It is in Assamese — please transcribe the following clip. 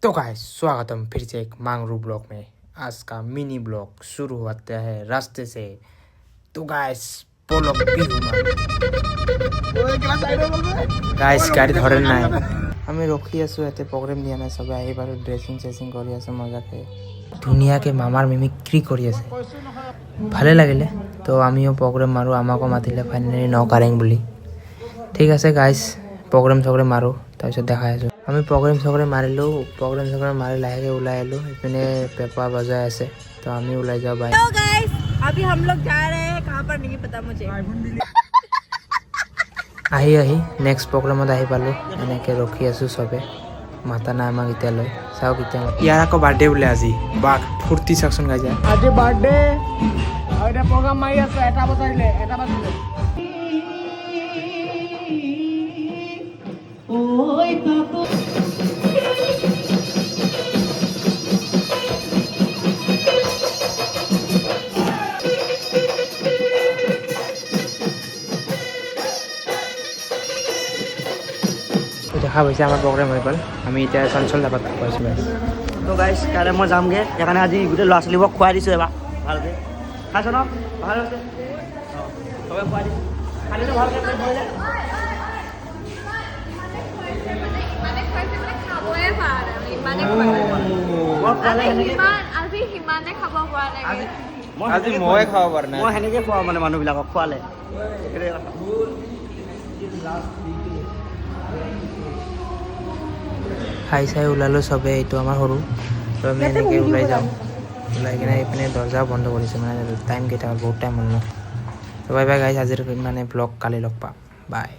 तो गाइस स्वागतम फिर से एक मांगरू ब्लॉग में। आज का मिनी ब्लॉग शुरू होता है रास्ते से। तो गाइस पोलो গাইস গাড়ী ধরেন নাই, আমি ৰখি আছো ইয়াতে। প্ৰগ্ৰেম দিয়া নাই, সবে আহি বাৰু ড্ৰেছিং চেচিং কৰি আছে মজাকে, ধুনীয়াকে মামাৰ মিমিক্ৰি কৰি আছে, ভালে লাগিলে। তো আমিও প্ৰগ্ৰেম মাৰো, আমাকো মাতিলে ফাইনেলি নকাৰেং বুলি। ঠিক আছে গাইস, প্ৰগ্ৰেম চগ্ৰেম মাৰো, তাৰপিছত দেখাই আছো। আমি প্ৰগ্ৰেম চগ্ৰেম মাৰিলোঁ, প্ৰগ্ৰেম চগ্ৰেম মাৰি লাহেকৈ ওলাই আহিলোঁ। ইপিনে পেপা বজাই আছে, তো আমি ওলাই যাওঁ। বাই। हेलो गाइस, अभी हम लोग जा रहे हैं कहाँ पर नहीं पता मुझे। আহি নেক্সট প্ৰগ্ৰেমত আহি পালোঁ। এনেকৈ ৰখি আছোঁ, চবে মাতা নাই আমাক এতিয়ালৈ। চাওঁ কেতিয়া ইয়াৰ আকৌ বাৰ্থডে বোলে আজি। বাঘ ফূৰ্তি চাওকচোন গাই যায়। আজি বাৰ্থডে আৰু এতিয়া প্ৰগ্ৰাম মাৰি আছে। এটা বাজিলে দেখা পাইছে আমাৰ প্ৰগ্ৰেম হৈ গ'ল। আমি এতিয়া চঞ্চল ধাবাত পাইছোঁ। তো গাইছ, কাইলৈ মই যামগৈ। সেইকাৰণে আজি গোটেই ল'ৰা ছোৱালীবোৰক খুৱাই দিছোঁ এবাৰ ভালকৈ। খাইছ ন? ভাল হৈছে, চবে খুৱাই দিছোঁ। খালিটো ভালকৈ কৰিলে আজি ময়ে খাব পৰা নাই। মই সেনেকৈ খুৱাওঁ মানে মানুহবিলাকক খোৱালে। খাই চাই ওলালোঁ চবে। এইটো আমাৰ সৰু, তো আমি এনেকৈ ওলাই যাওঁ। ওলাই কিনে এইপিনে দৰ্জাও বন্ধ কৰিছোঁ, মানে টাইম কেইটা বহুত টাইম হ'ল ন। তো বাই বাই গাইজ, আজিৰ মানে ব্লগ কালি লগ পাম। বাই।